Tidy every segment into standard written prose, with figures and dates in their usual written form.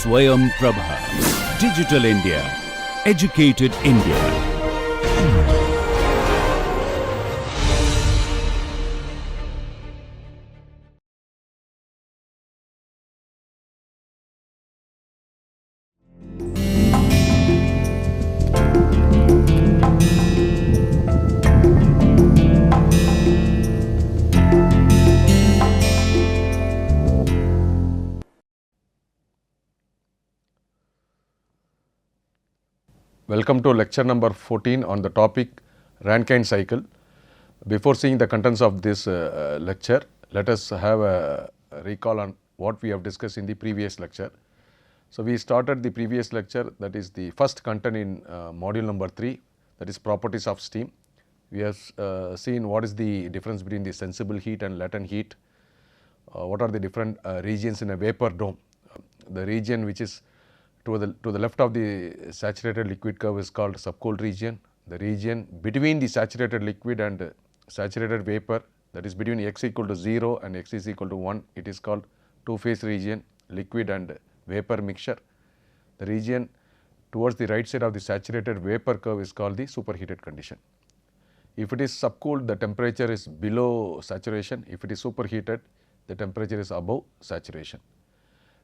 Swayam Prabha. Digital India. Educated India. Welcome to lecture number 14 on the topic Rankine cycle. Before seeing the contents of this lecture, let us have a recall on what we have discussed in the previous lecture. So, we started the previous lecture, that is the first content in module number 3, that is properties of steam. We have seen what is the difference between the sensible heat and latent heat, what are the different regions in a vapor dome. The region which is to the left of the saturated liquid curve is called subcooled region. The region between the saturated liquid and saturated vapor, that is between x equal to 0 and x is equal to 1, it is called two-phase region, liquid and vapor mixture. The region towards the right side of the saturated vapor curve is called the superheated condition. If it is subcooled, the temperature is below saturation. If it is superheated, the temperature is above saturation.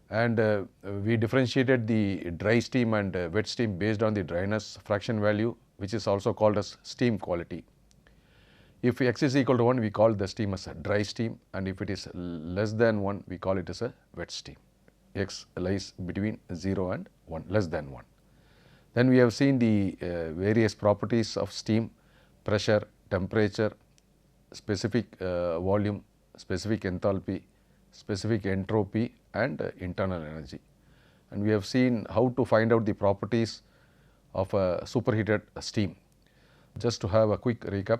And we differentiated the dry steam and wet steam based on the dryness fraction value, which is also called as steam quality. If x is equal to 1, we call the steam as a dry steam, and if it is less than 1, we call it as a wet steam. X lies between 0 and 1, less than 1. Then we have seen the various properties of steam: pressure, temperature, specific volume, specific enthalpy, specific entropy and internal energy. And we have seen how to find out the properties of a superheated steam. Just to have a quick recap,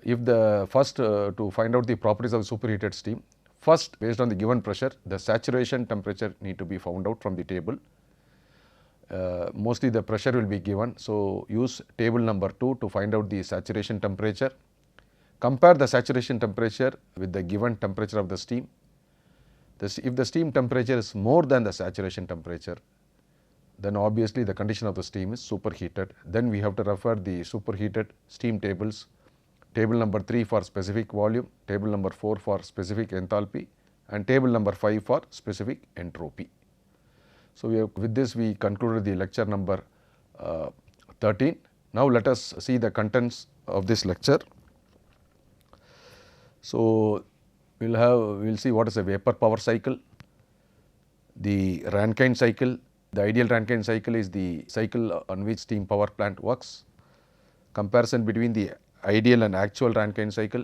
if the first to find out the properties of superheated steam, first based on the given pressure, the saturation temperature need to be found out from the table. Mostly the pressure will be given, so use table number 2 to find out the saturation temperature. Compare the saturation temperature with the given temperature of the steam. If the steam temperature is more than the saturation temperature, then obviously the condition of the steam is superheated. Then we have to refer the superheated steam tables, table number 3 for specific volume, table number 4 for specific enthalpy, and table number 5 for specific entropy. So, with this we concluded the lecture number 13. Now, let us see the contents of this lecture. So, we'll see what is a vapor power cycle, the Rankine cycle. The ideal Rankine cycle is the cycle on which steam power plant works, comparison between the ideal and actual Rankine cycle,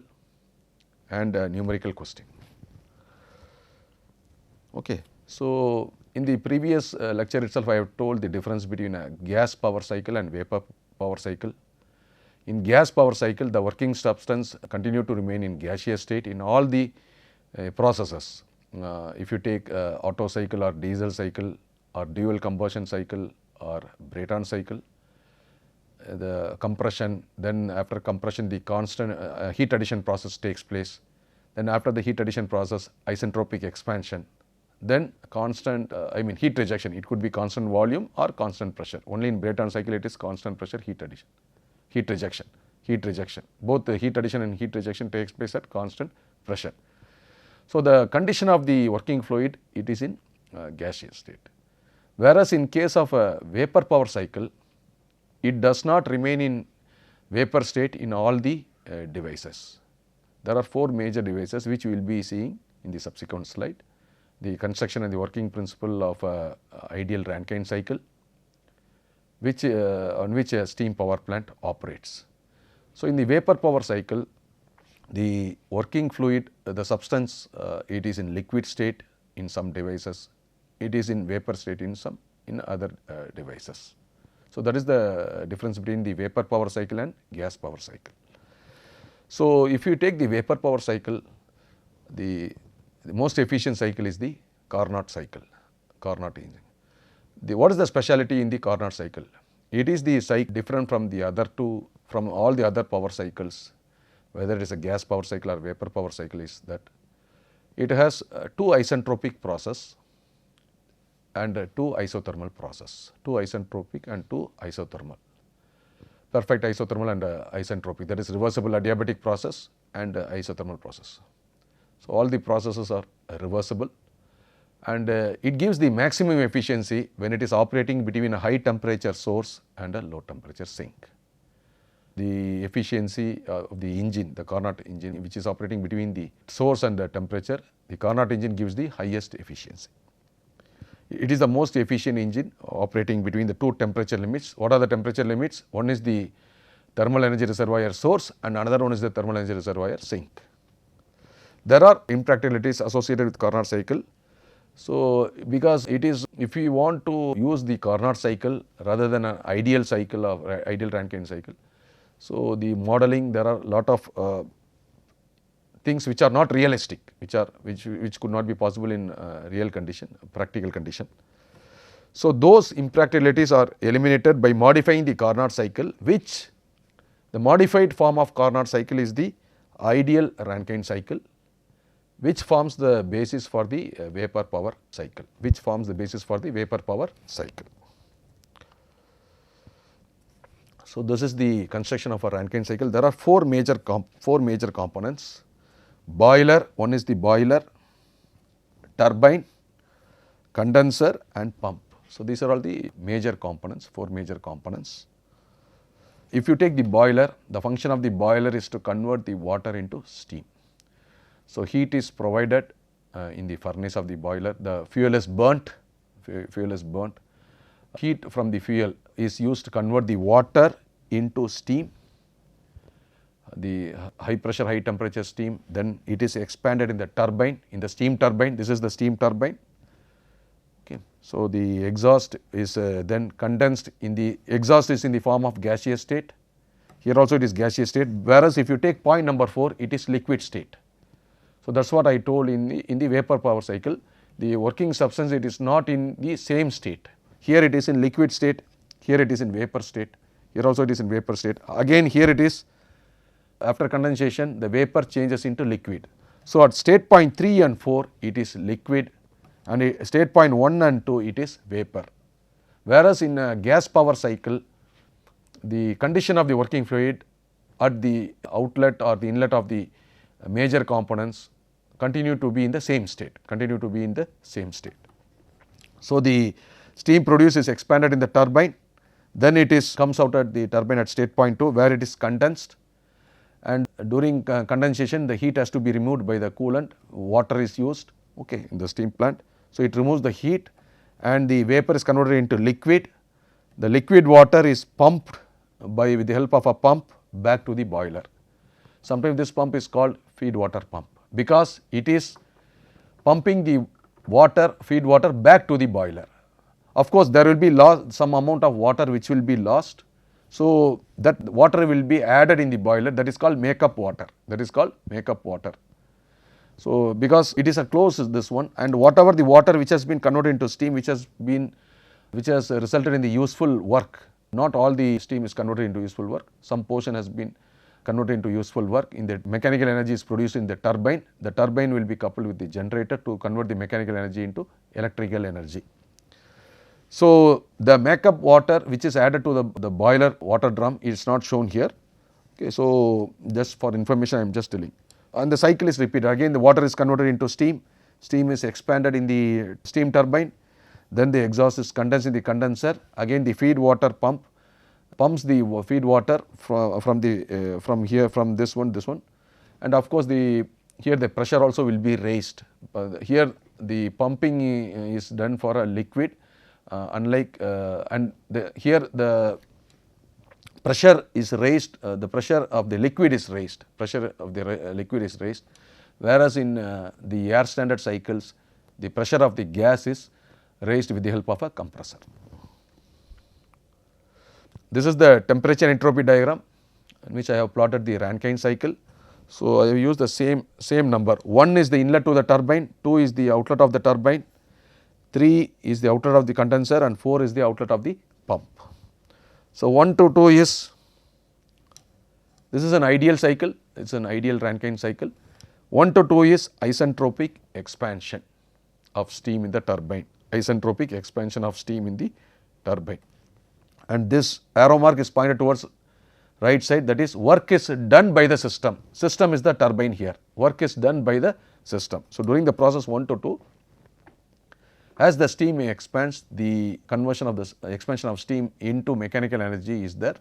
and a numerical question. Okay. So, in the previous lecture itself, I have told the difference between a gas power cycle and vapor power cycle. In gas power cycle, the working substance continue to remain in gaseous state in all the processes. If you take Otto cycle or diesel cycle or dual combustion cycle or Brayton cycle, the compression, then after compression the constant heat addition process takes place. Then after the heat addition process, isentropic expansion, then constant heat rejection. It could be constant volume or constant pressure. Only in Brayton cycle it is constant pressure heat addition, heat rejection. Both the heat addition and heat rejection takes place at constant pressure. So, the condition of the working fluid, it is in gaseous state. Whereas in case of a vapor power cycle, it does not remain in vapor state in all the devices. There are 4 major devices which we will be seeing in the subsequent slide. The construction and the working principle of ideal Rankine cycle, which on which a steam power plant operates. So, in the vapor power cycle, the working fluid, the substance, it is in liquid state in some devices, it is in vapor state in other devices. So, that is the difference between the vapor power cycle and gas power cycle. So, if you take the vapor power cycle, the most efficient cycle is the Carnot cycle, Carnot engine. What is the speciality in the Carnot cycle? It is the cycle different from the other two, from all the other power cycles, whether it is a gas power cycle or vapor power cycle, is that it has two isentropic process and 2 isothermal process, 2 isentropic and 2 isothermal. Perfect isothermal and isentropic, that is reversible adiabatic process and isothermal process. So, all the processes are reversible, and it gives the maximum efficiency when it is operating between a high temperature source and a low temperature sink. The efficiency of the engine, the Carnot engine, which is operating between the source and the temperature, the Carnot engine gives the highest efficiency. It is the most efficient engine operating between the two temperature limits. What are the temperature limits? One is the thermal energy reservoir source and another one is the thermal energy reservoir sink. There are impracticalities associated with Carnot cycle. So, because it is, if we want to use the Carnot cycle rather than an ideal cycle of ideal Rankine cycle, so the modeling, there are a lot of things which are not realistic, which could not be possible in real condition, practical condition. So, those impracticalities are eliminated by modifying the Carnot cycle, which the modified form of Carnot cycle is the ideal Rankine cycle, which forms the basis for the vapor power cycle, So, this is the construction of a Rankine cycle. There are four major components: boiler, one is the boiler, turbine, condenser and pump. So, these are all the major components, four major components. If you take the boiler, the function of the boiler is to convert the water into steam. So, heat is provided in the furnace of the boiler, the fuel is burnt, heat from the fuel is used to convert the water into steam, the high pressure, high temperature steam, then it is expanded in the turbine, in the steam turbine. This is the steam turbine. Okay. So, the exhaust is then condensed in the, exhaust is in the form of gaseous state, here also it is gaseous state, whereas if you take point number 4, it is liquid state. So, that is what I told in the vapor power cycle, the working substance, it is not in the same state. Here it is in liquid state, here it is in vapor state, here also it is in vapor state. Again here it is, after condensation the vapor changes into liquid. So, at state point 3 and 4 it is liquid, and state point 1 and 2 it is vapor. Whereas in a gas power cycle, the condition of the working fluid at the outlet or the inlet of the major components continue to be in the same state, So, the steam produced is expanded in the turbine, then it is comes out at the turbine at state point 2 where it is condensed, and during condensation the heat has to be removed by the coolant, water is used in the steam plant. So, it removes the heat and the vapor is converted into liquid. The liquid water is pumped with the help of a pump back to the boiler. Sometimes this pump is called feed water pump, because it is pumping the feed water back to the boiler. Of course, there will be some amount of water which will be lost. So, that water will be added in the boiler, that is called makeup water, So, because it is a closed this one, and whatever the water which has been converted into steam, which has resulted in the useful work, not all the steam is converted into useful work, some portion has been converted into useful work. In the mechanical energy is produced in the turbine will be coupled with the generator to convert the mechanical energy into electrical energy. So, the makeup water which is added to the boiler water drum is not shown here. Okay, so, just for information I am just telling, and the cycle is repeated. Again the water is converted into steam, steam is expanded in the steam turbine, then the exhaust is condensed in the condenser, again the feed water pump pumps the feed water from this one, and of course here the pressure also will be raised. Here the pumping is done for a liquid, here the pressure is raised, the pressure of the liquid is raised, whereas in the air standard cycles the pressure of the gas is raised with the help of a compressor. This is the temperature entropy diagram in which I have plotted the Rankine cycle. So, I have used the same number. 1 is the inlet to the turbine, 2 is the outlet of the turbine, 3 is the outlet of the condenser, and 4 is the outlet of the pump. So, 1 to 2 is, this is an ideal cycle, it is an ideal Rankine cycle. 1 to 2 is isentropic expansion of steam in the turbine. isentropic expansion of steam in the turbine. And this arrow mark is pointed towards right side, that is work is done by the system. System is the turbine here. Work is done by the system. So, during the process 1 to 2, as the steam expands, the conversion of the expansion of steam into mechanical energy is there.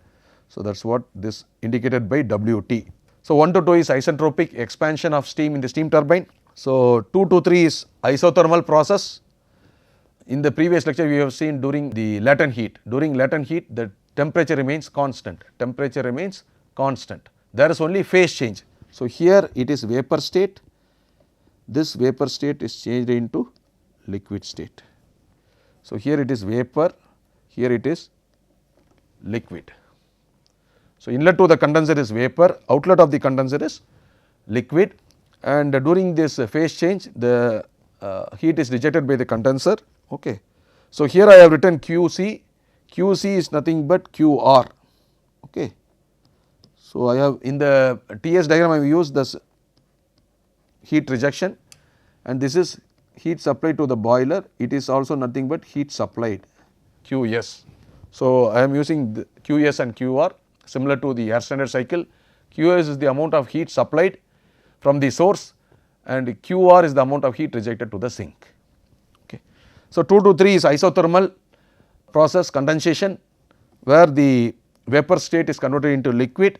So, that is what this indicated by WT. So, 1 to 2 is isentropic expansion of steam in the steam turbine. So, 2 to 3 is isothermal process. In the previous lecture, we have seen during the latent heat. During latent heat, the temperature remains constant. Temperature remains constant. There is only phase change. So, here it is vapor state. This vapor state is changed into liquid state. So, here it is vapor, here it is liquid. So, inlet to the condenser is vapor, outlet of the condenser is liquid, and during this phase change the heat is rejected by the condenser. Okay. So, here I have written QC, QC is nothing but QR. Okay. So, I have in the TS diagram I have used this heat rejection, and this is heat supplied to the boiler, it is also nothing but heat supplied, QS. So, I am using the QS and QR similar to the air standard cycle. QS is the amount of heat supplied from the source, and QR is the amount of heat rejected to the sink. Okay. So, 2 to 3 is isothermal process condensation, where the vapor state is converted into liquid,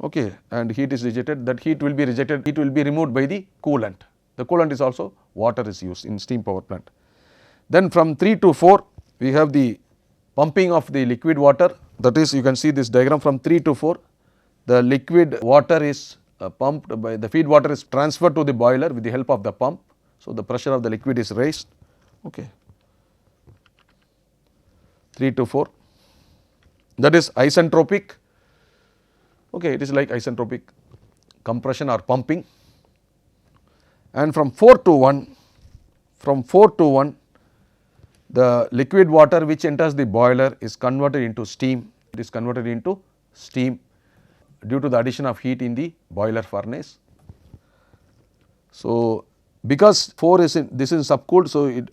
okay, and heat is rejected. That heat will be rejected, heat will be removed by the coolant. The coolant is also water is used in steam power plant. Then from 3 to 4 we have the pumping of the liquid water, that is you can see this diagram from 3 to 4 the liquid water is pumped by the feed water is transferred to the boiler with the help of the pump. So, the pressure of the liquid is raised, okay, 3 to 4, that is isentropic, okay, it is like isentropic compression or pumping. And from 4 to 1, the liquid water which enters the boiler is converted into steam, it is converted into steam due to the addition of heat in the boiler furnace. So, because 4 is in, this is subcooled, so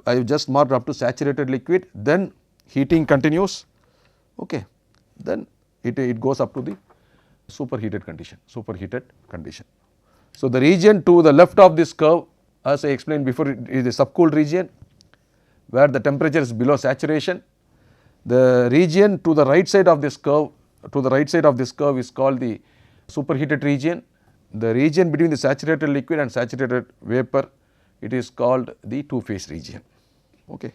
I have just marked up to saturated liquid, then heating continues, okay, then it goes up to the superheated condition, So, the region to the left of this curve, as I explained before, it is the subcooled region where the temperature is below saturation. The region to the right side of this curve, is called the superheated region. The region between the saturated liquid and saturated vapor, it is called the two-phase region. Okay.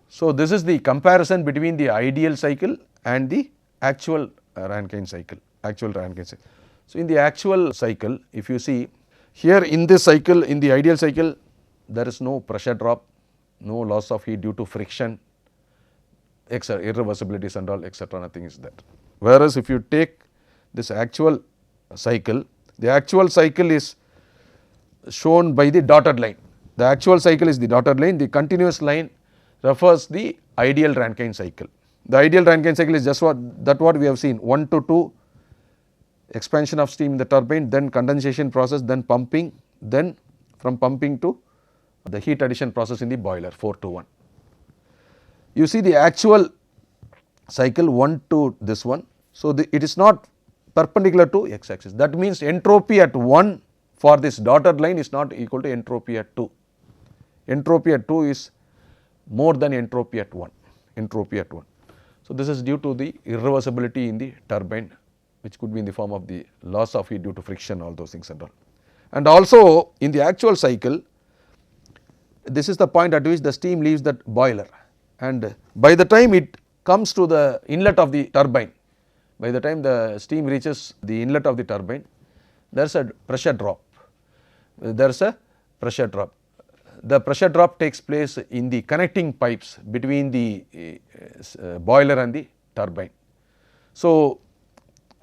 So, this is the comparison between the ideal cycle and the actual Rankine cycle. So, in the actual cycle, if you see here in this cycle, in the ideal cycle, there is no pressure drop, no loss of heat due to friction, irreversibilities and all, etc., nothing is there. Whereas, if you take this actual cycle, the actual cycle is shown by the dotted line. The actual cycle is the dotted line, the continuous line refers the ideal Rankine cycle. The ideal Rankine cycle is just what we have seen, 1 to 2 expansion of steam in the turbine, then condensation process, then pumping, then from pumping to the heat addition process in the boiler 4 to 1. You see the actual cycle 1 to this one. So, it is not perpendicular to x axis, that means entropy at 1 for this dotted line is not equal to entropy at 2. Entropy at 2 is more than entropy at 1. So, this is due to the irreversibility in the turbine, which could be in the form of the loss of heat due to friction, all those things and all. And also in the actual cycle, this is the point at which the steam leaves that boiler, and by the time it comes to the inlet of the turbine, by the time the steam reaches the inlet of the turbine, there is a pressure drop. The pressure drop takes place in the connecting pipes between the boiler and the turbine. So,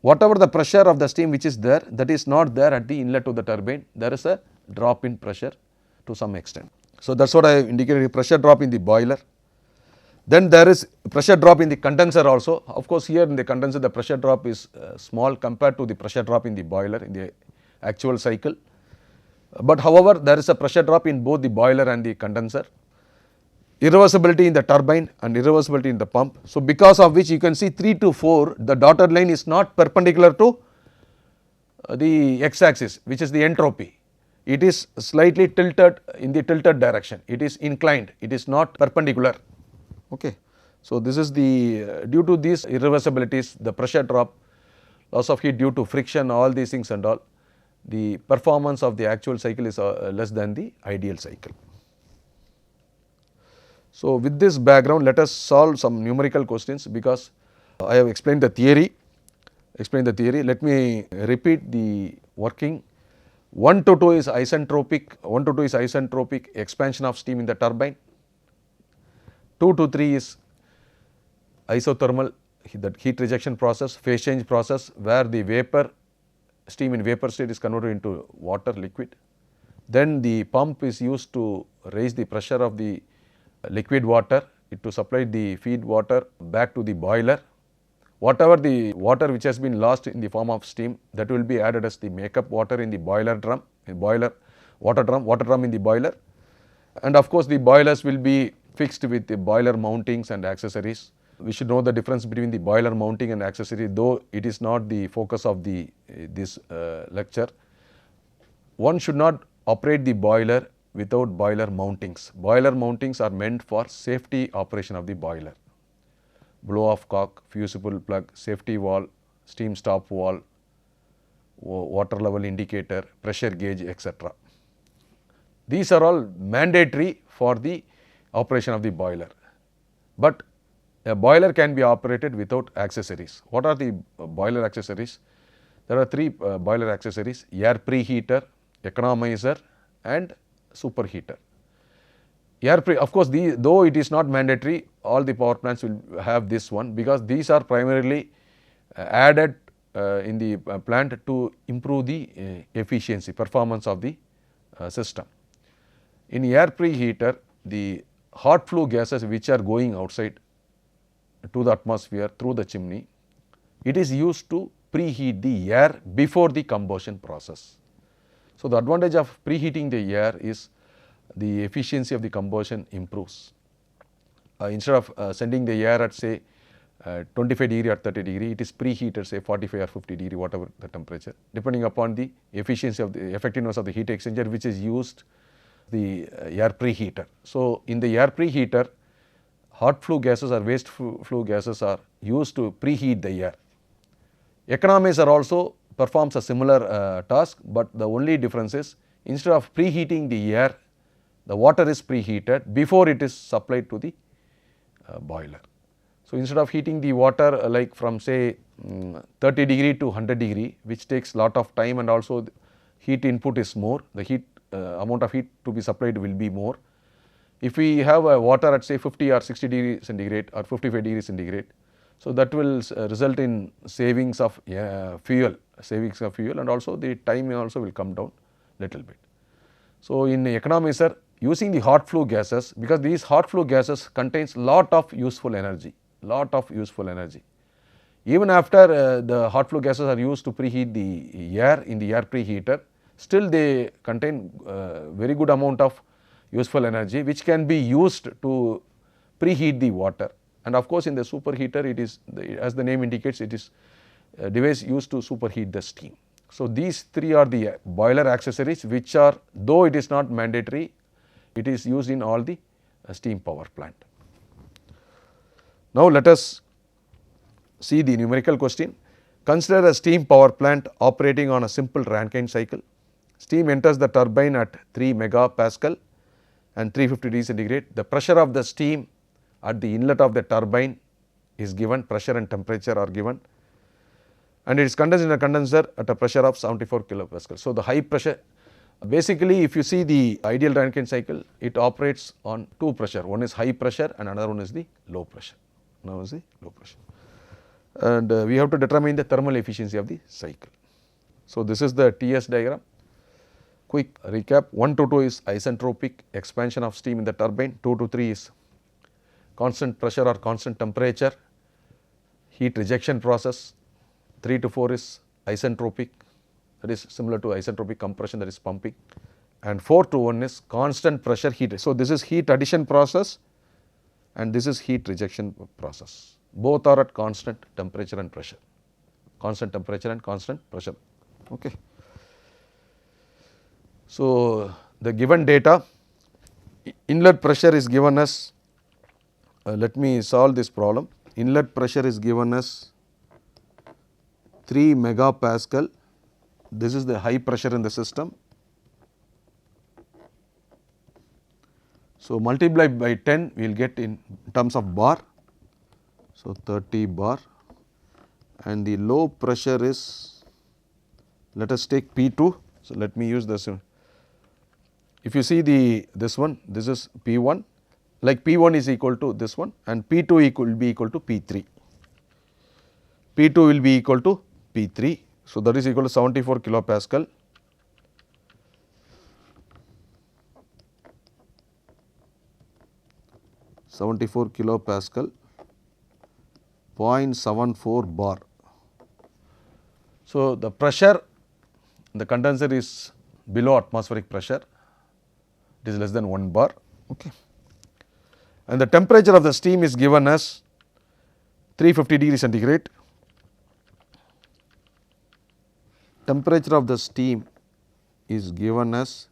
whatever the pressure of the steam which is there, that is not there at the inlet of the turbine, there is a drop in pressure to some extent. So, that is what I have indicated, pressure drop in the boiler. Then there is pressure drop in the condenser also. Of course, here in the condenser the pressure drop is small compared to the pressure drop in the boiler in the actual cycle. But however, there is a pressure drop in both the boiler and the condenser, irreversibility in the turbine and irreversibility in the pump. So, because of which you can see 3 to 4, the dotted line is not perpendicular to the x axis, which is the entropy. It is slightly tilted in the tilted direction, it is inclined, it is not perpendicular. Okay. So, this is the due to these irreversibilities, the pressure drop, loss of heat due to friction, all these things and all, the performance of the actual cycle is less than the ideal cycle. So, with this background, let us solve some numerical questions, because I have explained the theory. Let me repeat the working. 1 to 2 is isentropic expansion of steam in the turbine. 2 to 3 is isothermal, that heat rejection process, phase change process, where the steam in vapor state is converted into water liquid. Then the pump is used to raise the pressure of the liquid water to supply the feed water back to the boiler. Whatever the water which has been lost in the form of steam, that will be added as the makeup water in the water drum in the boiler. And of course, the boilers will be fixed with the boiler mountings and accessories. We should know the difference between the boiler mounting and accessory, though it is not the focus of this lecture. One should not operate the boiler without boiler mountings. Boiler mountings are meant for safety operation of the boiler. Blow off cock, fusible plug, safety valve, steam stop valve, water level indicator, pressure gauge, etc. These are all mandatory for the operation of the boiler. But a boiler can be operated without accessories. What are the boiler accessories? There are 3 boiler accessories: air preheater, economizer and superheater. Of course, though it is not mandatory, all the power plants will have this one, because these are primarily added in the plant to improve the efficiency, performance of the system. In air preheater, the hot flue gases which are going outside to the atmosphere through the chimney, it is used to preheat the air before the combustion process. So, the advantage of preheating the air is the efficiency of the combustion improves. Instead of sending the air at say 25 degree or 30 degree, it is preheated say 45 or 50 degree, whatever the temperature, depending upon the efficiency of the effectiveness of the heat exchanger which is used, the air preheater. So, in the air preheater, hot flue gases or waste flue gases are used to preheat the air. Economizer also performs a similar task, but the only difference is, instead of preheating the air, the water is preheated before it is supplied to the boiler. So, instead of heating the water like from say 30 degree to 100 degree, which takes lot of time and also the heat input is more, the amount of heat to be supplied will be more. If we have water at say 50 or 60 degree centigrade or 55 degree centigrade, so that will result in savings of fuel, and also the time also will come down little bit. So, in economizer, using the hot flue gases, because these hot flue gases contains lot of useful energy. Even after the hot flue gases are used to preheat the air in the air preheater, still they contain very good amount of useful energy which can be used to preheat the water. And of course, in the superheater, it is as the name indicates, it is a device used to superheat the steam. So, these 3 are the boiler accessories which are, though it is not mandatory, it is used in all the steam power plant. Now, let us see the numerical question. Consider a steam power plant operating on a simple Rankine cycle. Steam enters the turbine at 3 megapascal and 350 degree centigrade. The pressure of the steam at the inlet of the turbine is given, pressure and temperature are given, and it is condensed in a condenser at a pressure of 74 kilopascal. So, the high pressure, basically if you see the ideal Rankine cycle, it operates on 2 pressure, one is high pressure and another one is the low pressure. And we have to determine the thermal efficiency of the cycle. So, this is the TS diagram. Quick recap: 1 to 2 is isentropic expansion of steam in the turbine, 2 to 3 is constant pressure or constant temperature, heat rejection process, 3 to 4 is isentropic, that is similar to isentropic compression, that is pumping. and 4 to 1 is constant pressure heat. So, this is heat addition process and this is heat rejection process. Both are at constant temperature and pressure, constant temperature and constant pressure. Okay. So, the given data, inlet pressure is given as, let me solve this problem. Inlet pressure is given as 3 megapascal. This is the high pressure in the system. So, multiply by 10 we will get in terms of bar. So, 30 bar, and the low pressure is, let us take P2. So, let me use this. If you see this one, this is P1, like P1 is equal to this one and P2 will be equal to P3. P2 will be equal to P3. So, that is equal to 74 kilopascal. Kilopascal, 0.74 bar. So, the pressure in the condenser is below atmospheric pressure, it is less than 1 bar. Okay. And the temperature of the steam is given as 350 degree centigrade. Temperature of the steam is given as,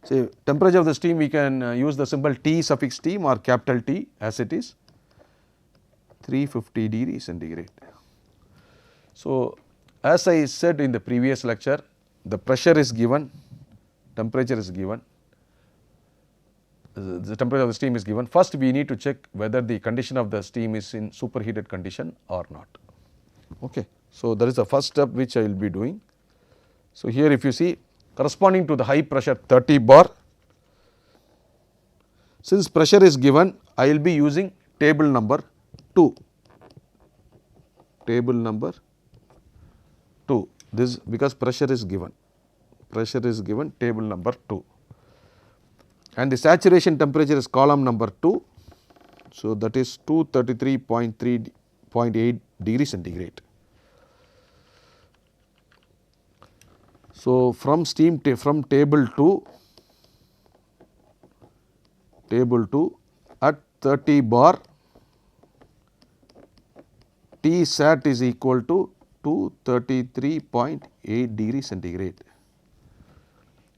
say, temperature of the steam we can use the symbol T suffix steam or capital T as it is, 350 degree centigrade. So, as I said in the previous lecture, the pressure is given, temperature is given, the temperature of the steam is given. First we need to check whether the condition of the steam is in superheated condition or not. Okay. So, that is the first step which I will be doing. So, here if you see, corresponding to the high pressure 30 bar, since pressure is given, I will be using table number 2, table number 2, this because pressure is given, table number 2, and the saturation temperature is column number 2. So, that is 233.8 degree centigrade. So, from table 2 at 30 bar, T sat is equal to 233.8 degree centigrade.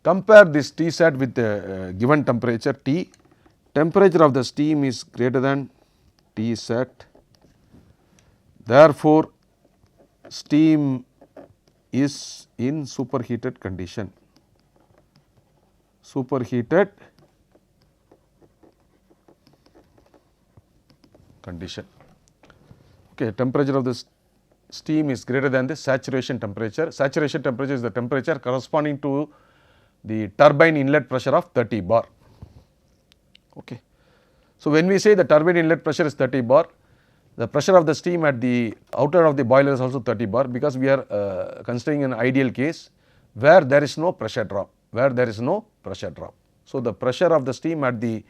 Compare this T sat with the given temperature T. Temperature of the steam is greater than T sat. Therefore, steam is in superheated condition. Superheated condition. Okay, temperature of the steam is greater than the saturation temperature. Saturation temperature is the temperature corresponding to the turbine inlet pressure of 30 bar. Okay. So, when we say the turbine inlet pressure is 30 bar, the pressure of the steam at the outlet of the boiler is also 30 bar, because we are considering an ideal case where there is no pressure drop, So, the pressure of the steam at the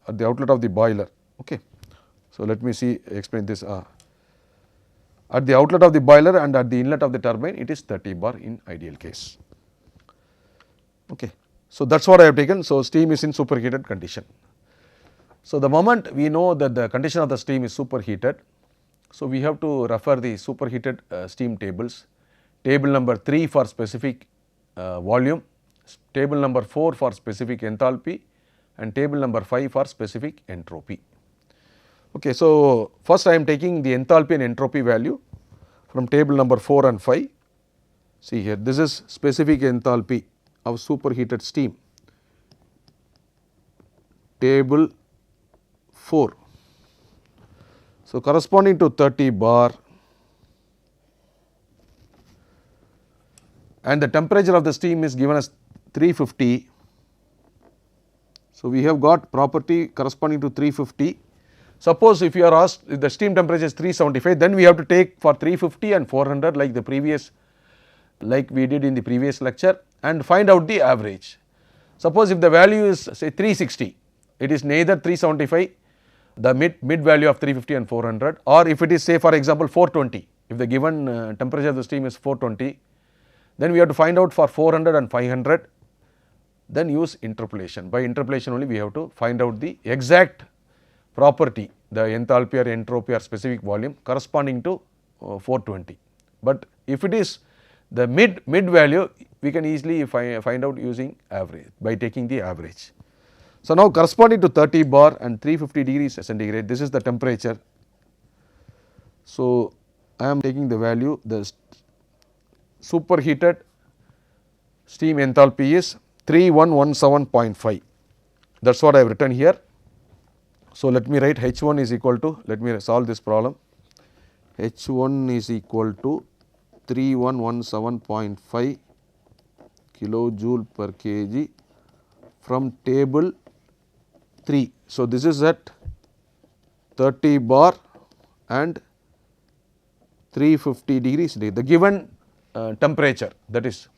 outlet of the boiler. Okay. So, let me explain this. At the outlet of the boiler and at the inlet of the turbine, it is 30 bar in ideal case. Okay. So, that is what I have taken. So, steam is in superheated condition. So, the moment we know that the condition of the steam is superheated, so we have to refer the superheated steam tables, table number 3 for specific volume, table number 4 for specific enthalpy, and table number 5 for specific entropy. Okay. So, first I am taking the enthalpy and entropy value from table number 4 and 5. See here, this is specific enthalpy of superheated steam, table 4. So, corresponding to 30 bar, and the temperature of the steam is given as 350. So, we have got property corresponding to 350. Suppose if you are asked if the steam temperature is 375, then we have to take for 350 and 400 like we did in the previous lecture, and find out the average. Suppose if the value is say 360, it is neither 375, the mid value of 350 and 400, or if it is say for example 420, if the given temperature of the steam is 420, then we have to find out for 400 and 500 then use interpolation. By interpolation only we have to find out the exact property, the enthalpy or entropy or specific volume corresponding to 420. But if it is the mid value, we can easily find out using average, by taking the average. So now corresponding to 30 bar and 350 degrees centigrade, this is the temperature. So I am taking the value, the superheated steam enthalpy is 3117.5. That is what I have written here. So let me write H1 is equal to, let me solve this problem. H1 is equal to 3117.5 kilojoule per kg from table 3. So this is at 30 bar and 350 degrees C. The given temperature, that is,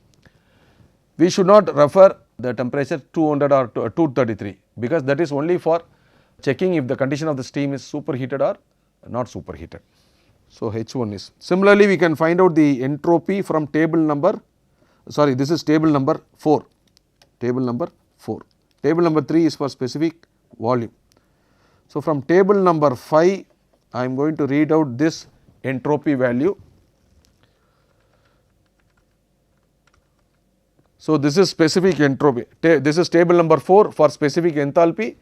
we should not refer the temperature 200 or 233, because that is only for checking if the condition of the steam is superheated or not superheated. So H1 is. Similarly, we can find out the entropy from table number, sorry, this is table number 4, table number 4. Table number 3 is for specific volume. So from table number 5, I am going to read out this entropy value. So this is specific entropy, this is table number 4 for specific enthalpy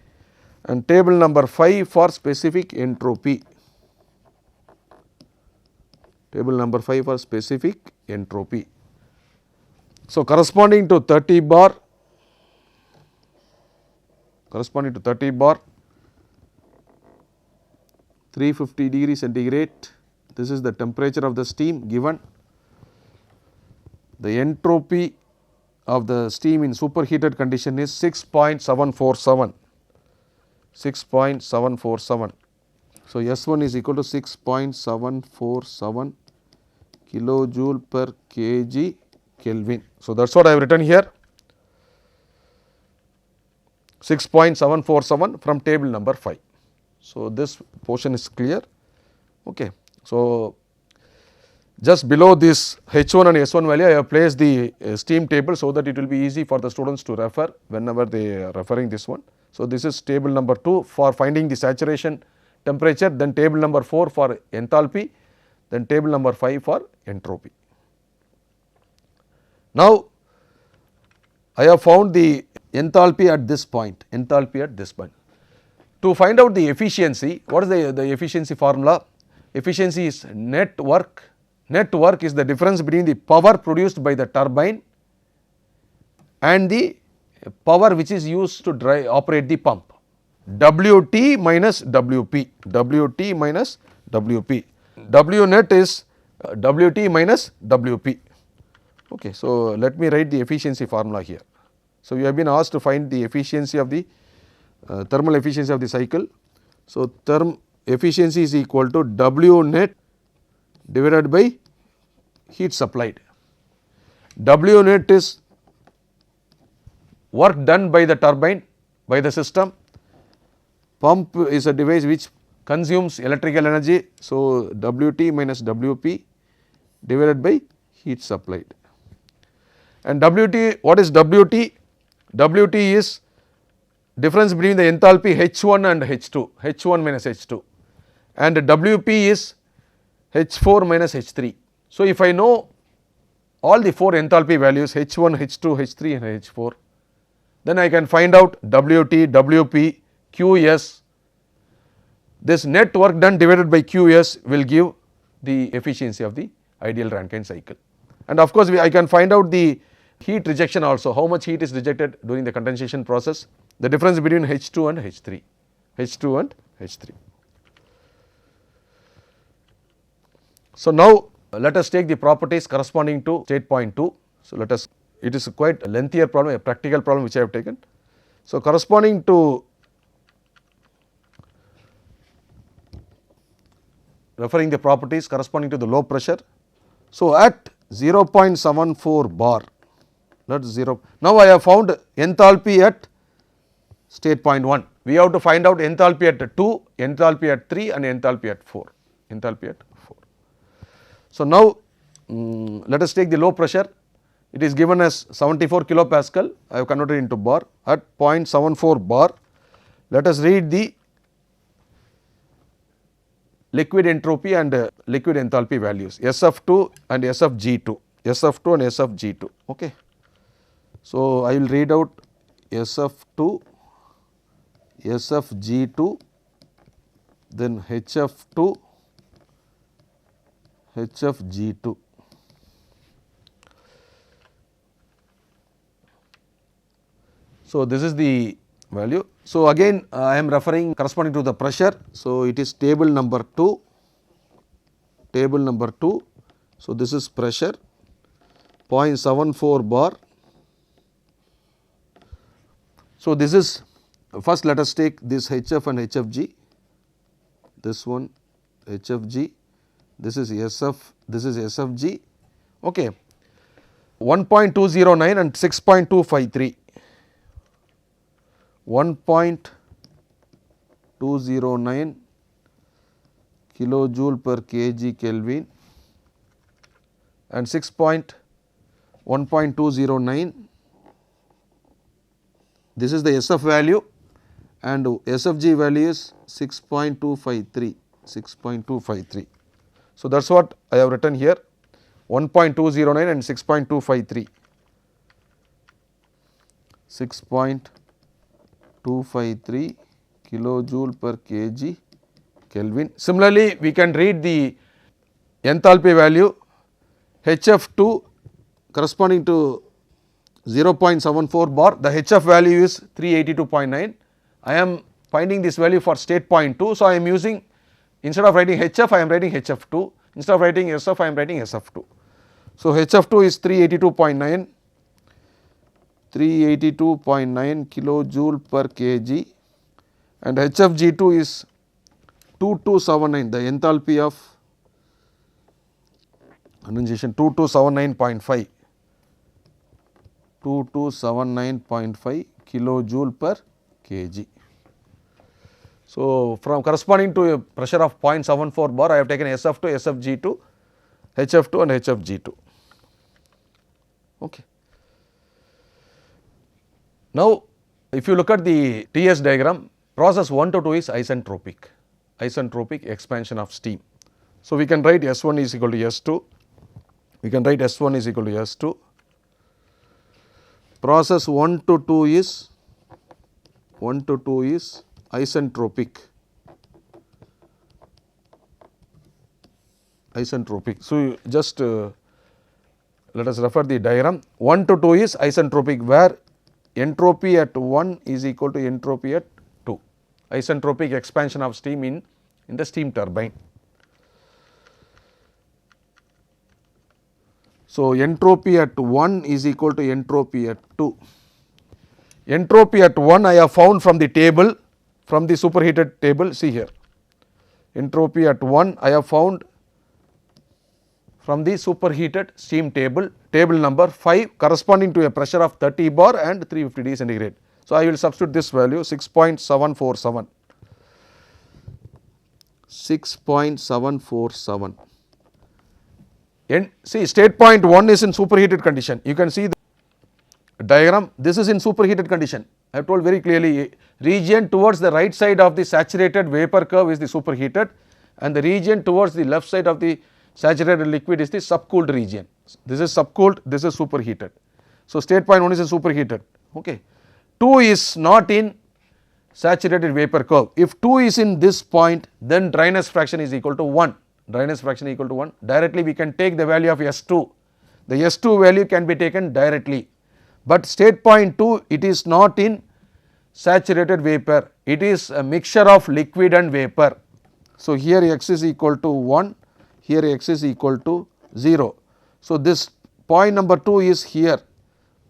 and table number 5 for specific entropy. Table number 5 for specific entropy. So corresponding to 30 bar, 350 degrees centigrade, this is the temperature of the steam given. The entropy of the steam in superheated condition is 6.747. So S1 is equal to 6.747 kilojoule per kg Kelvin. So that is what I have written here, 6.747 from table number 5. So this portion is clear. Okay. So just below this H1 and S1 value, I have placed the steam table so that it will be easy for the students to refer whenever they are referring this one. So this is table number 2 for finding the saturation temperature, then table number 4 for enthalpy, then table number 5 for entropy. Now I have found the enthalpy at this point, To find out the efficiency, what is the efficiency formula? Efficiency is net work. Net work is the difference between the power produced by the turbine and the power which is used to operate the pump. WT minus WP, WT minus WP. W net is WT minus WP. Okay, so let me write the efficiency formula here. So we have been asked to find the efficiency of the thermal efficiency of the cycle. So therm efficiency is equal to W net divided by heat supplied. W net is work done by the turbine, by the system. Pump is a device which consumes electrical energy. So WT minus WP divided by heat supplied. And WT, what is WT? WT is difference between the enthalpy H1 and H2, H1 minus H2, and WP is H4 minus H3. So if I know all the 4 enthalpy values H1, H2, H3 and H4, then I can find out WT, WP, QS. This net work done divided by QS will give the efficiency of the ideal Rankine cycle. And of course, I can find out the heat rejection also, how much heat is rejected during the condensation process, the difference between H2 and H3, H2 and H3. So now let us take the properties corresponding to state point 2. So let us, it is quite a lengthier problem, a practical problem which I have taken. So corresponding to, referring the properties corresponding to the low pressure. So at 0.74 bar, that is 0. Now I have found enthalpy at state point 1. We have to find out enthalpy at 2, enthalpy at 3 and enthalpy at 4. Enthalpy at 4. So now let us take the low pressure. it is given as 74 kilopascal, I have converted into bar. At 0.74 bar, let us read the liquid entropy and liquid enthalpy values, SF2 and SFG2, SF2 and SFG2. Okay. So, I will read out SF2, SFG2, then HF2, HFG2. So, this is the value. So, again I am referring corresponding to the pressure. So, it is table number 2, table number 2. So, this is pressure 0.74 bar. So, this is first let us take this HF and HFG, this one HFG, this is SF, this is SFG. Okay. 1.209 and 6.253. 1.209 kilojoule per kg Kelvin and 1.209, this is the SF value and SFG value is 6.253, 6.253. So, that is what I have written here, 1.209 and 6.253, 6.253 kilojoule per kg Kelvin. Similarly, we can read the enthalpy value HF2 corresponding to 0.74 bar, the HF value is 382.9. I am finding this value for state point 2. So, I am using, instead of writing HF, I am writing HF2, instead of writing SF, I am writing SF2. So, HF2 is 382.9, 382.9 kilojoule per kg and HFG2 is 2279, the enthalpy of condensation 2279.5, 2279.5 kilojoule per kg. So, from corresponding to a pressure of 0.74 bar, I have taken SF2, SFG2, HF2 and HFG2. Okay. Now, if you look at the TS diagram, process 1 to 2 is isentropic, isentropic expansion of steam. So, we can write S1 is equal to S2, we can write S1 is equal to S2. Process 1 to 2 is isentropic, isentropic. So, just let us refer the diagram. 1 to 2 is isentropic, where entropy at 1 is equal to entropy at 2, isentropic expansion of steam in the steam turbine. So, entropy at 1 is equal to entropy at 2. Entropy at 1 I have found from the table, from the superheated table, see here. Entropy at 1 I have found from the superheated steam table, table number 5, corresponding to a pressure of 30 bar and 350 degree centigrade. So, I will substitute this value 6.747, 6.747. And see, state point 1 is in superheated condition. You can see the diagram, this is in superheated condition. I have told very clearly, region towards the right side of the saturated vapor curve is the superheated and the region towards the left side of the saturated liquid is the subcooled region. This is subcooled, this is superheated. So, state point 1 is in superheated. Okay. 2 is not in saturated vapor curve. If 2 is in this point, then dryness fraction is equal to 1, dryness fraction equal to 1. Directly we can take the value of S2, the S2 value can be taken directly, but state point 2 it is not in saturated vapor, it is a mixture of liquid and vapor. So, here X is equal to 1, here X is equal to 0. So, this point number 2 is here,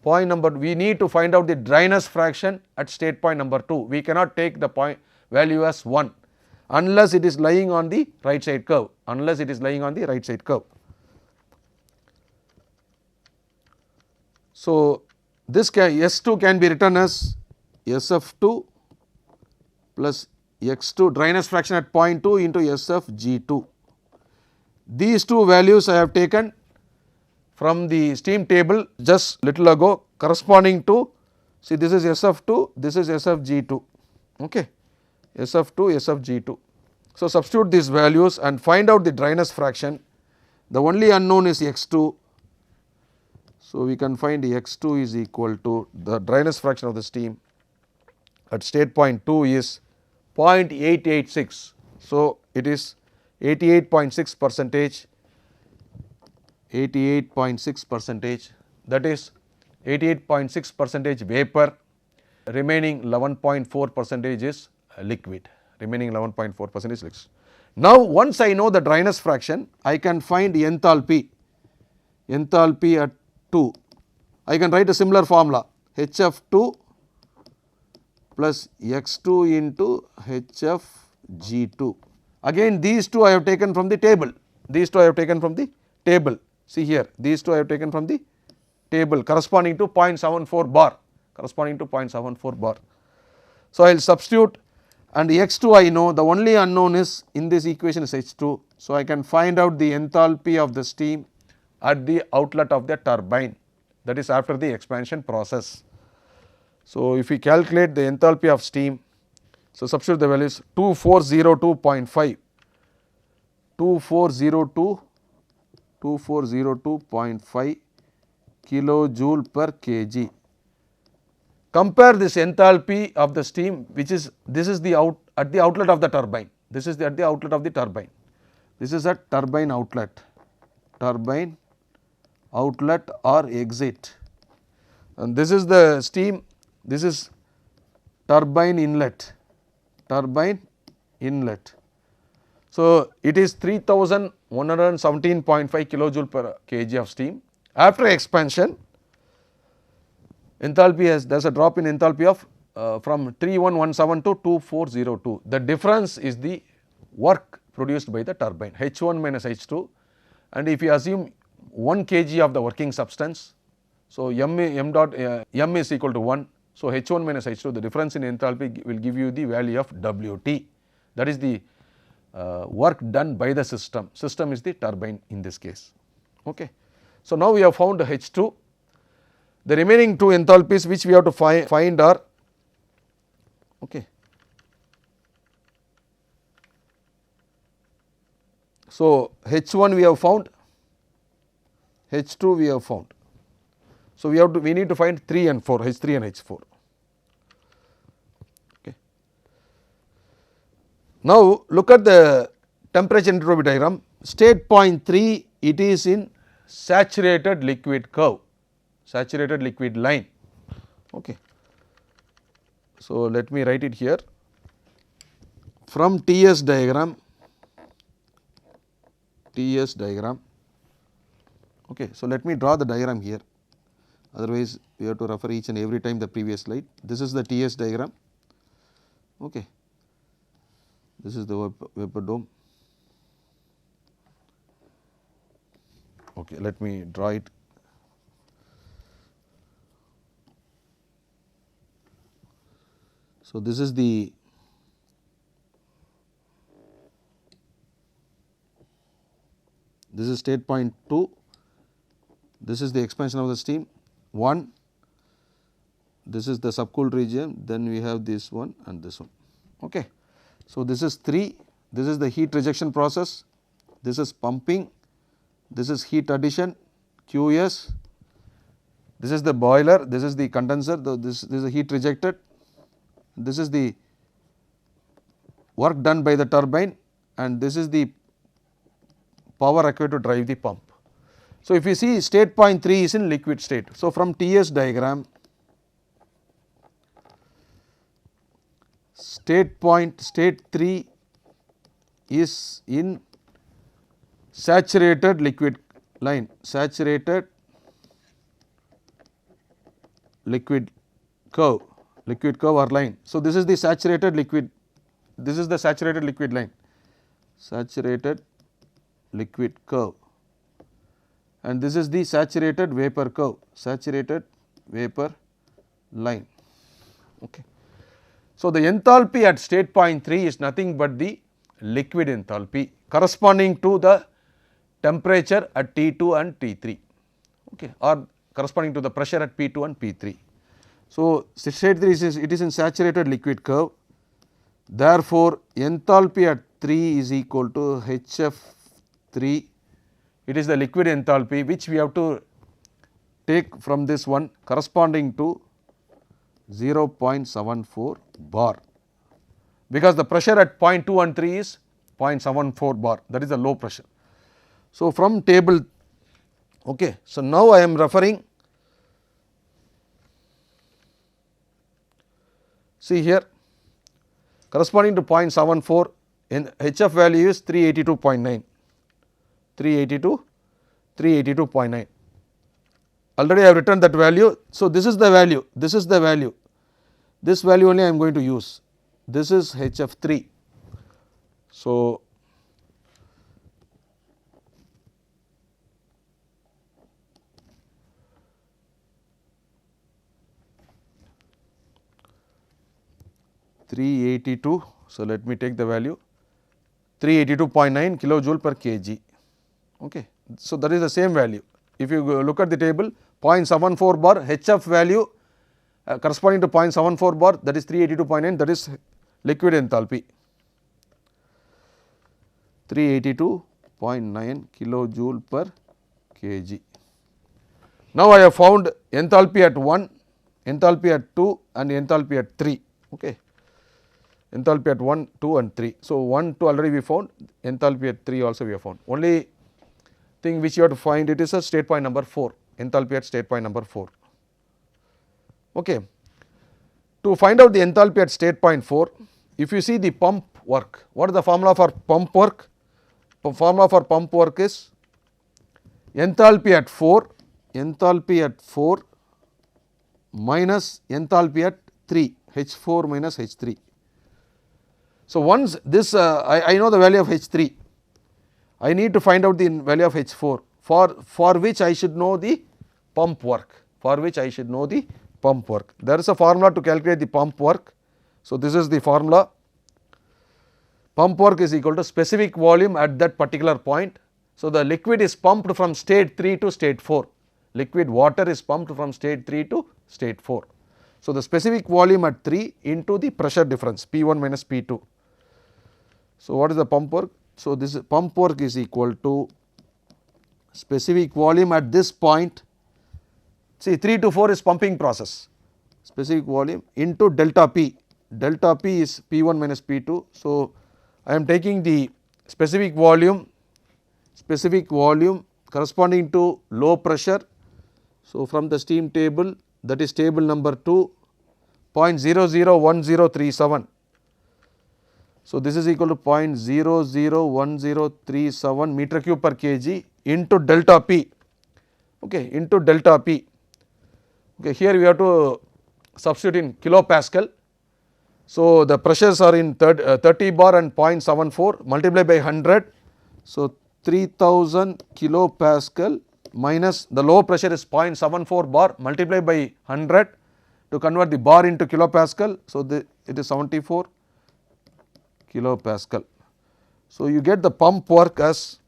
point number, we need to find out the dryness fraction at state point number 2. We cannot take the point value as 1 unless it is lying on the right side curve, unless it is lying on the right side curve. So, this S2 can be written as SF2 plus X2, dryness fraction at point 2 into SFG2. These two values I have taken from the steam table just little ago corresponding to, see this is SF2, this is SFG2, okay, SF2, SFG2. So, substitute these values and find out the dryness fraction. The only unknown is X2. So, we can find X2 is equal to the dryness fraction of the steam at state point 2 is 0.886. So, it is 88.6 percentage, 88.6 percentage, that is 88.6 percentage vapor, remaining 11.4 percentage is liquid, remaining 11.4 percent is liquid. Now, once I know the dryness fraction, I can find enthalpy, enthalpy at 2. I can write a similar formula, HF2 plus X2 into HFG2. Again these two I have taken from the table, these two I have taken from the table. See here, these two I have taken from the table corresponding to 0.74 bar, corresponding to 0.74 bar. So, I will substitute, and X2 I know, the only unknown is in this equation is H2. So, I can find out the enthalpy of the steam at the outlet of the turbine, that is after the expansion process. So, if we calculate the enthalpy of steam, so substitute the values 2402.5, 2402.5 kilojoule per kg. Compare this enthalpy of the steam, which is, this is the at the outlet of the turbine, this is at the outlet of the turbine, this is at turbine outlet or exit, and this is the steam, this is turbine inlet, So, it is 3117.5 kilojoule per kg of steam. After expansion, enthalpy has, there is a drop in enthalpy of from 3117 to 2402. The difference is the work produced by the turbine, H1 minus H2, and if you assume 1 kg of the working substance, so m is equal to 1. So, H1 minus H2, the difference in enthalpy will give you the value of Wt, that is the work done by the system is the turbine in this case. Okay. So, now we have found H2, the remaining two enthalpies which we have to find are, okay. So, H1 we have found, H2 we have found. So, we need to find 3 and 4, H3 and H4. Okay. Now, look at the temperature entropy diagram. State point 3, it is in saturated liquid curve, saturated liquid line. Okay. So, let me write it here. From TS diagram, okay. So, let me draw the diagram here, otherwise we have to refer each and every time the previous slide. This is the TS diagram, okay. This is the vapor dome, okay. Let me draw it. So, this is the state point 2, this is the expansion of the steam 1, this is the subcooled region, then we have this one and this one. Okay. So, this is 3, this is the heat rejection process, this is pumping, this is heat addition QS, this is the boiler, this is the condenser, this is the heat rejected, this is the work done by the turbine, and this is the power required to drive the pump. So, if you see state point 3 is in liquid state. So, from TS diagram, state 3 is in saturated liquid line, saturated liquid curve or line. So, this is the saturated liquid, this is the saturated liquid line, saturated liquid curve, and this is the saturated vapor curve, saturated vapor line. Okay. So, the enthalpy at state point 3 is nothing but the liquid enthalpy corresponding to the temperature at T2 and T3. okay, or corresponding to the pressure at P2 and P3. So, state 3 is it is in saturated liquid curve, therefore, enthalpy at 3 is equal to HF3, it is the liquid enthalpy which we have to take from this one corresponding to 0.74 bar, because the pressure at point 2 and 3 is 0.74 bar, that is the low pressure. So, from table, okay, so now I am referring, see here corresponding to 0.74 in HF value is 382.9, 382.9. Already I have written that value. So, this is the value, this is the value, this value only I am going to use, this is HF3. So, (382), so let me take the value 382.9 kilojoule per kg. Okay. So, that is the same value. If you look at the table, 0.74 bar HF value corresponding to 0.74 bar, that is 382.9, that is liquid enthalpy, 382.9 kilojoule per kg. Now, I have found enthalpy at 1, enthalpy at 2 and enthalpy at 3. Okay. Enthalpy at 1, 2 and 3. So, 1, 2 already we found, enthalpy at 3 also we have found. Only thing which you have to find, it is a state point number 4, enthalpy at state point number 4. Okay. To find out the enthalpy at state point 4, if you see the pump work, what is the formula for pump work? The formula for pump work is enthalpy at 4 minus enthalpy at 3, H4 minus H3. So, once this I know the value of H3, I need to find out the value of H4, for which I should know the pump work, There is a formula to calculate the pump work. So, this is the formula, pump work is equal to specific volume at that particular point. So, the liquid is pumped from state 3 to state 4, liquid water is pumped from state 3 to state 4. So, the specific volume at 3 into the pressure difference P1 minus P2. So, what is the pump work? So, this pump work is equal to specific volume at this point, see 3 to 4 is pumping process, specific volume into delta P is P1 minus P2. So, I am taking the specific volume corresponding to low pressure. So, from the steam table, that is table number 2, 0.001037. So, this is equal to 0.001037 meter cube per kg into delta P, okay, into delta P. Okay, here we have to substitute in kilopascal. So, the pressures are in 30 bar and 0.74 multiplied by 100. So, 3000 kilopascal minus the low pressure is 0.74 bar multiplied by 100 to convert the bar into kilopascal. So, it is 74 kilopascal. So, you get the pump work as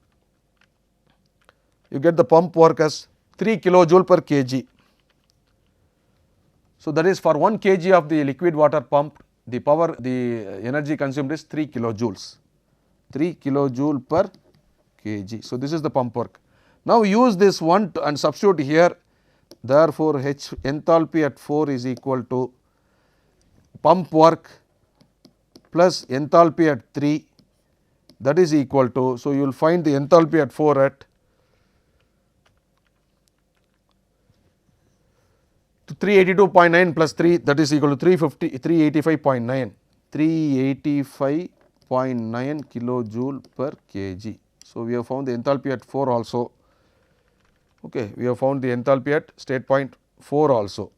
3 kilojoule per kg. So, that is for 1 kg of the liquid water pumped, the energy consumed is 3 kilojoules, 3 kilojoule per kg. So, this is the pump work. Now, use this one and substitute here, therefore, enthalpy at 4 is equal to pump work plus enthalpy at 3, that is equal to, so you will find the enthalpy at 4 at 382.9 plus 3, that is equal to 385.9 kilojoule per kg. So, we have found the enthalpy at 4 also. Okay, we have found the enthalpy at state point 4 also,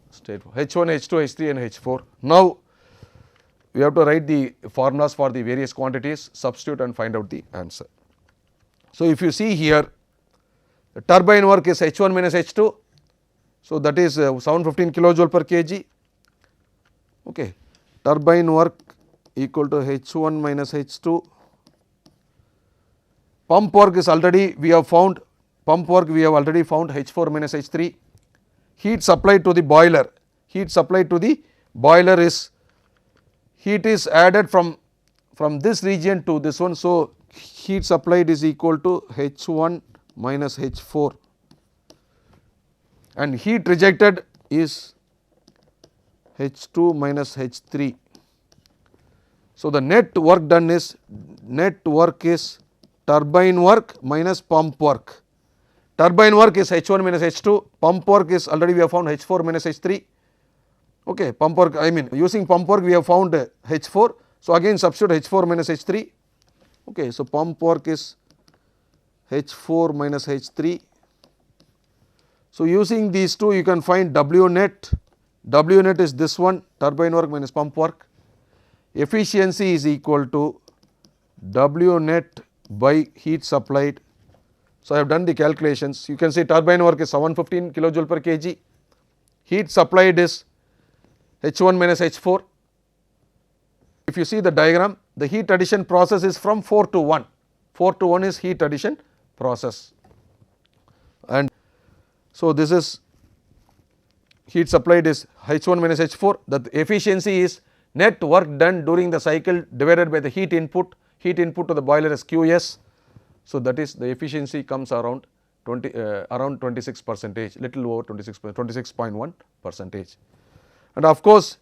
state H1, H2, H3 and H4. Now, we have to write the formulas for the various quantities, substitute and find out the answer. So, if you see here, the turbine work is H1 minus H2. So, that is 715 kilojoule per kg. Okay. Turbine work equal to H1 minus H2. Pump work is already we have found pump work we have already found H4 minus H3. Heat supplied to the boiler, heat supplied to the boiler is, heat is added from this region to this one. So, heat supplied is equal to H1 minus H4 and heat rejected is H2 minus H3. So, the net work done is, net work is turbine work minus pump work. Turbine work is H1 minus H2, pump work is already we have found H4 minus H3. Okay, pump work, I mean using pump work we have found H4. So, again substitute H4 minus H3. Okay, so pump work is H4 minus H3. So, using these two you can find W net. W net is this one, turbine work minus pump work. Efficiency is equal to W net by heat supplied. So, I have done the calculations. You can see turbine work is 715 kilojoule per kg. Heat supplied is H1 minus H4. If you see the diagram, the heat addition process is from 4 to 1. 4 to 1 is heat addition process. And so, this is heat supplied is H1 minus H4. The efficiency is net work done during the cycle divided by the heat input. Heat input to the boiler is QS. So, that is the efficiency comes around 26 percentage, little over 26.1 percentage. And of course,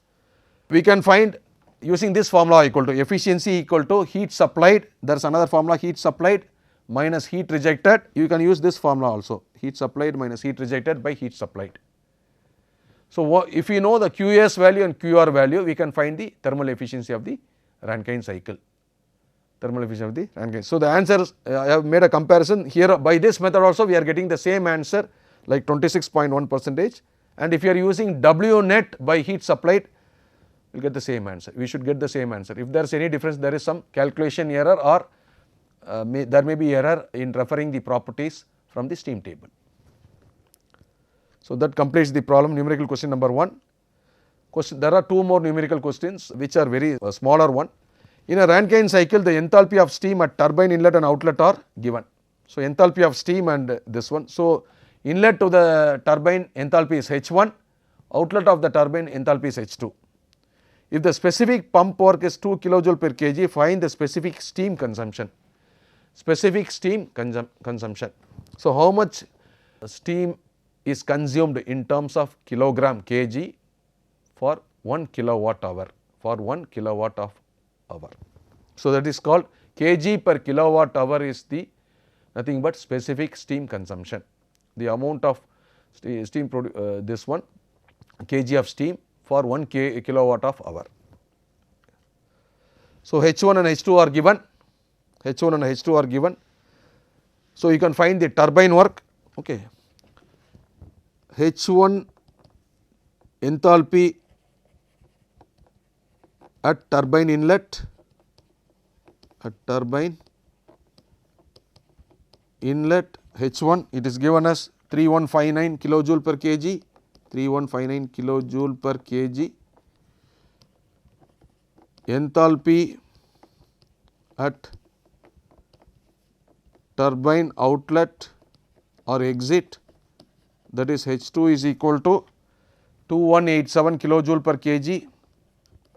we can find using this formula equal to efficiency equal to heat supplied. There is another formula, heat supplied minus heat rejected. You can use this formula also, heat supplied minus heat rejected by heat supplied. So, if we know the QS value and QR value, we can find the thermal efficiency of the Rankine cycle. Thermal efficiency of the Rankine. So, the answers I have made a comparison here. By this method also we are getting the same answer like 26.1 percentage, and if you are using W net by heat supplied, you will get the same answer. We should get the same answer. If there is any difference, there is some calculation error or there may be error in referring the properties from the steam table. So, that completes the problem, numerical question number 1. There are 2 more numerical questions which are very smaller one. In a Rankine cycle, the enthalpy of steam at turbine inlet and outlet are given. So, enthalpy of steam and this one. So, inlet to the turbine enthalpy is H1, outlet of the turbine enthalpy is H2. If the specific pump work is 2 kilojoule per kg, find the specific steam consumption. Specific steam consumption. So, how much steam is consumed in terms of kilogram kg for 1 kilowatt hour, for 1 kilowatt of hour. So, that is called kg per kilowatt hour is the nothing but specific steam consumption. The amount of steam this one kg of steam for 1 kilowatt of hour. So, H1 and H2 are given, H1 and H2 are given. So, you can find the turbine work. Okay. H1 enthalpy at turbine inlet, H1 it is given as 3159 kilojoule per kg, 3159 kilojoule per kg. Enthalpy at turbine outlet or exit, that is H2 is equal to 2187 kilojoule per kg,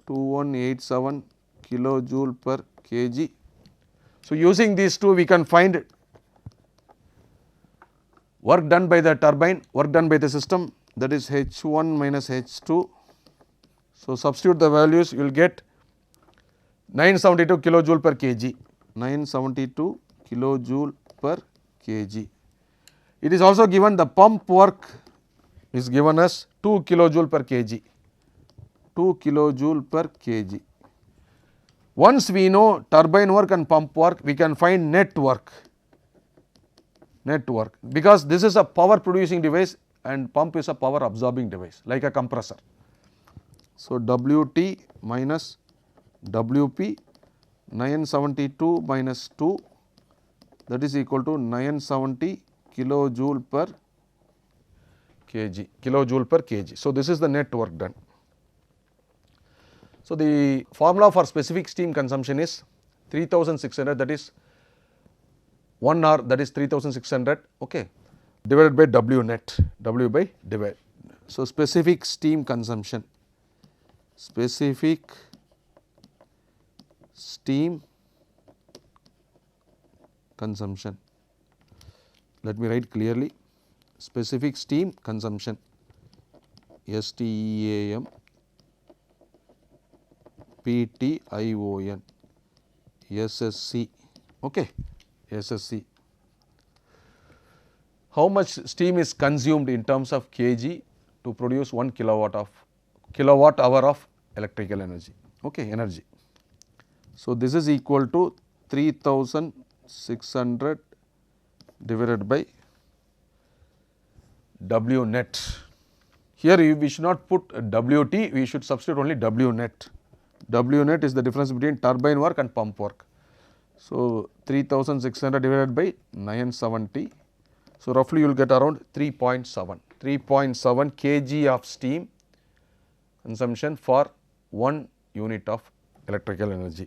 2187 kilojoule per kg. So, using these two we can find work done by the turbine, work done by the system, that is H1 minus H2. So, substitute the values, you will get 972 kilojoule per kg, 972 kilojoule per kg. It is also given the pump work is given as 2 kilojoule per kg, 2 kilojoule per kg. Once we know turbine work and pump work, we can find net work, because this is a power producing device and pump is a power absorbing device like a compressor. So, Wt minus Wp, 972 minus 2, that is equal to 970 kilojoule per kg, So, this is the net work done. So, the formula for specific steam consumption is 3600, that is 1 hour, that is 3600, okay, divided by W net, W by divide. So, specific steam consumption, specific steam consumption, let me write clearly, specific steam consumption, STEAM PTION, SSC, okay, SSC. How much steam is consumed in terms of kg to produce 1 kilowatt hour of electrical energy, okay, energy. So, this is equal to 3600 divided by W net. Here we should not put WT, we should substitute only W net. W net is the difference between turbine work and pump work. So, 3600 divided by 970. So, roughly you will get around 3.7 kg of steam consumption for 1 unit of electrical energy.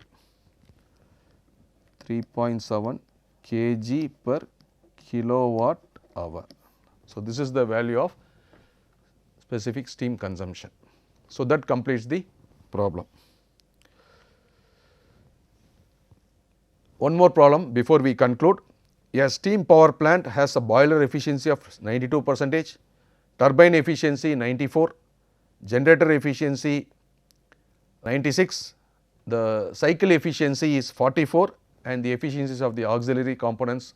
3.7 kg per kilowatt hour. So, this is the value of specific steam consumption. So, that completes the problem. One more problem before we conclude. A steam power plant has a boiler efficiency of 92%, turbine efficiency 94, generator efficiency 96, the cycle efficiency is 44 and the efficiencies of the auxiliary components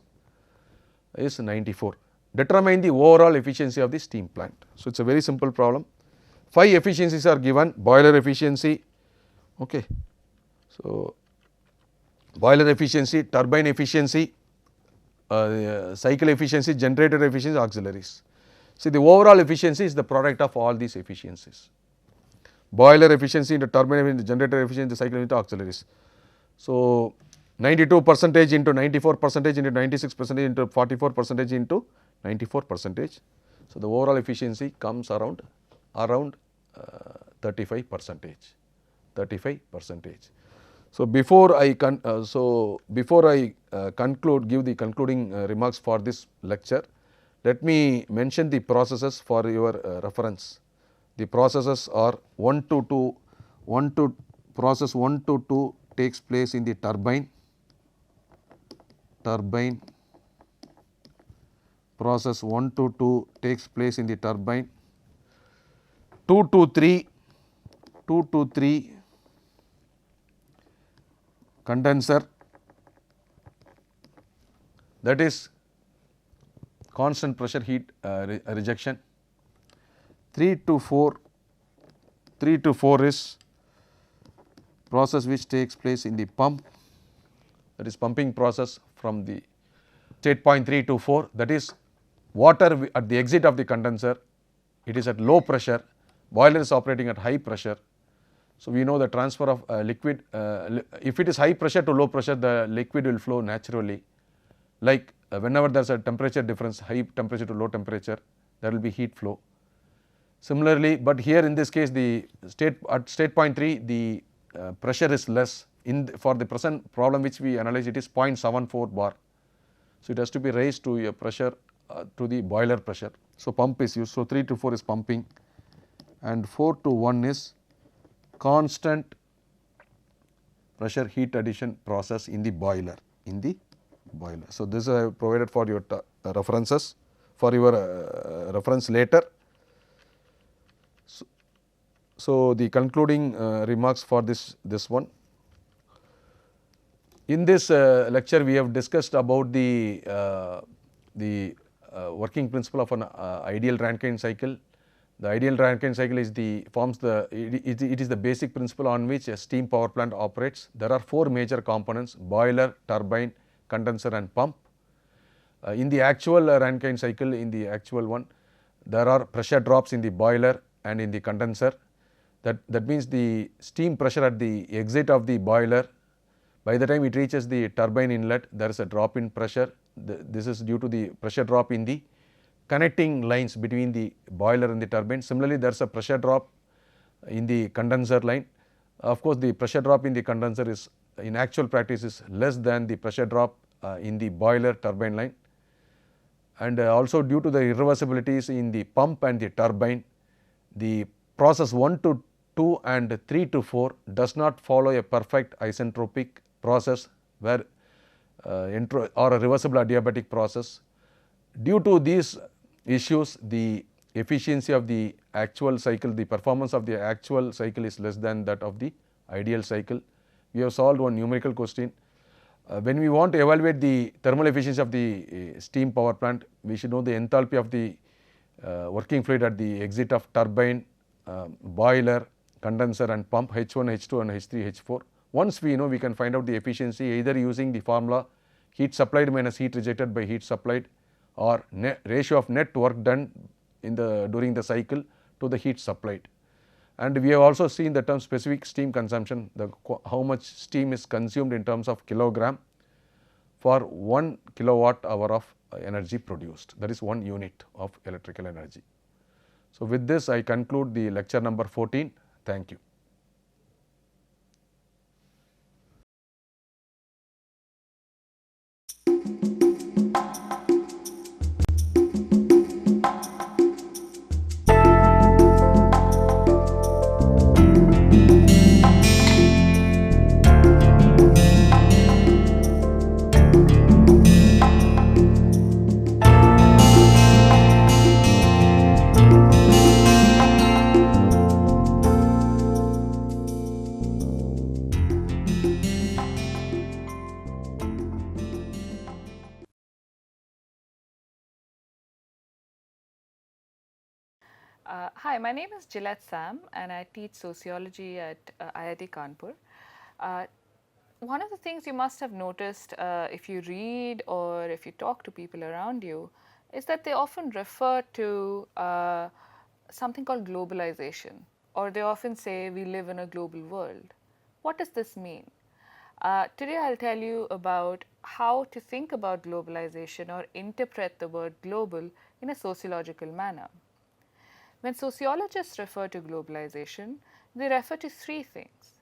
is 94. Determine the overall efficiency of the steam plant. So, it is a very simple problem. 5 efficiencies are given: boiler efficiency, okay. So, boiler efficiency, turbine efficiency, cycle efficiency, generator efficiency, auxiliaries. See, the overall efficiency is the product of all these efficiencies. Boiler efficiency into turbine efficiency, generator efficiency, cycle into auxiliaries. So, 92% into 94% into 96% into 44% into 94%. So, the overall efficiency comes around 35%. So, before I conclude, give the concluding remarks for this lecture, let me mention the processes for your reference. The processes are 1 to 2, process 1 to 2 takes place in the turbine, process 1 to 2 takes place in the turbine, 2 to 3 condenser, that is constant pressure heat rejection. 3 to 4 is process which takes place in the pump, that is pumping process from the state point 3 to 4, that is water at the exit of the condenser, it is at low pressure, boiler is operating at high pressure. So, we know the transfer of liquid, if it is high pressure to low pressure, the liquid will flow naturally, like whenever there is a temperature difference, high temperature to low temperature, there will be heat flow. Similarly, but here in this case at state point 3 the pressure is less. For the present problem which we analyze, it is 0.74 bar. So, it has to be raised to a pressure to the boiler pressure. So, pump is used. So, 3 to 4 is pumping and 4 to 1 is constant pressure heat addition process in the boiler. So, this I have provided for your references, for your reference later. So, the concluding remarks for this one. In this lecture, we have discussed about the working principle of an ideal Rankine cycle. The ideal Rankine cycle is it is the basic principle on which a steam power plant operates. There are 4 major components: boiler, turbine, condenser and pump. In the actual Rankine cycle, in the actual one, there are pressure drops in the boiler and in the condenser. That means the steam pressure at the exit of the boiler, by the time it reaches the turbine inlet, there is a drop in pressure. This is due to the pressure drop in the connecting lines between the boiler and the turbine. Similarly, there is a pressure drop in the condenser line. Of course, the pressure drop in the condenser is in actual practice is less than the pressure drop in the boiler turbine line, and also due to the irreversibilities in the pump and the turbine, the process 1 to 2 and 3 to 4 does not follow a perfect isentropic process where or a reversible adiabatic process. Due to these issues, the efficiency of the actual cycle, the performance of the actual cycle is less than that of the ideal cycle. We have solved one numerical question. When we want to evaluate the thermal efficiency of the steam power plant, we should know the enthalpy of the working fluid at the exit of turbine, boiler, condenser and pump H1, H2 and H3, H4. Once we know, we can find out the efficiency either using the formula heat supplied minus heat rejected by heat supplied, or ratio of net work done in during the cycle to the heat supplied. And we have also seen the term specific steam consumption, how much steam is consumed in terms of kilogram for 1 kilowatt hour of energy produced. That is 1 unit of electrical energy. So, with this I conclude the lecture number 14. Thank you. Hi, my name is Gillette Sam and I teach sociology at IIT Kanpur. One of the things you must have noticed if you read or if you talk to people around you is that they often refer to something called globalization, or they often say we live in a global world. What does this mean? Today I'll tell you about how to think about globalization or interpret the word global in a sociological manner. When sociologists refer to globalization, they refer to three things.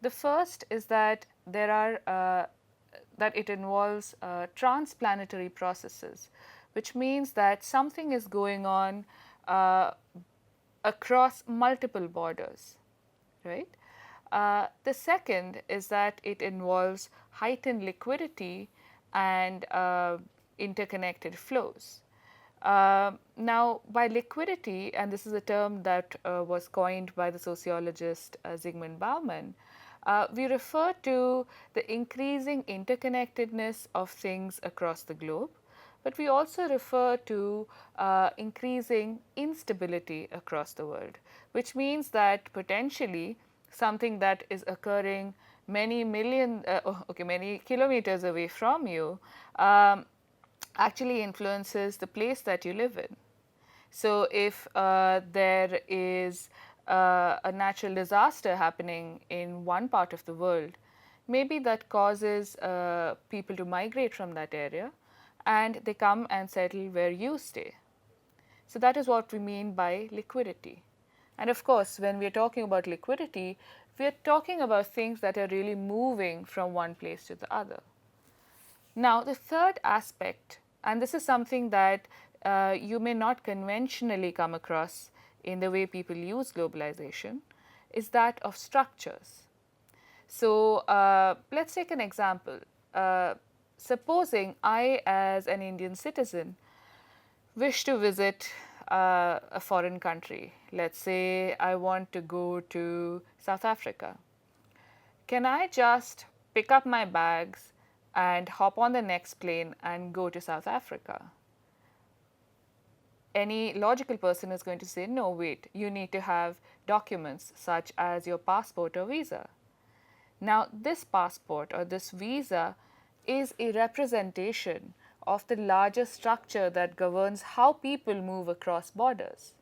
The first is that that it involves transplanetary processes, which means that something is going on across multiple borders, right? The second is that it involves heightened liquidity and interconnected flows. Now, by liquidity, and this is a term that was coined by the sociologist Zygmunt Bauman, we refer to the increasing interconnectedness of things across the globe, but we also refer to increasing instability across the world, which means that potentially something that is occurring many kilometers away from you actually influences the place that you live in. So, if there is a natural disaster happening in one part of the world, maybe that causes people to migrate from that area and they come and settle where you stay. So, that is what we mean by liquidity. And of course, when we are talking about liquidity, we are talking about things that are really moving from one place to the other. Now, the third aspect, and this is something that you may not conventionally come across in the way people use globalization, is that of structures. So, let's take an example. Supposing I, as an Indian citizen, wish to visit a foreign country. Let's say I want to go to South Africa. Can I just pick up my bags and hop on the next plane and go to South Africa? Any logical person is going to say, no, wait, you need to have documents such as your passport or visa. Now, this passport or this visa is a representation of the larger structure that governs how people move across borders.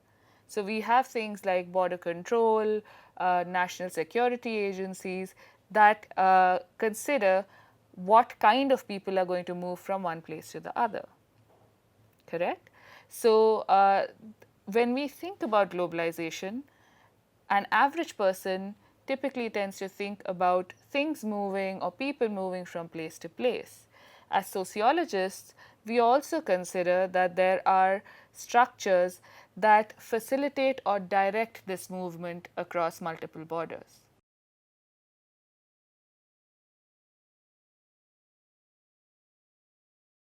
So, we have things like border control, national security agencies that consider what kind of people are going to move from one place to the other, correct? So, when we think about globalization, an average person typically tends to think about things moving or people moving from place to place. as sociologists, we also consider that there are structures that facilitate or direct this movement across multiple borders.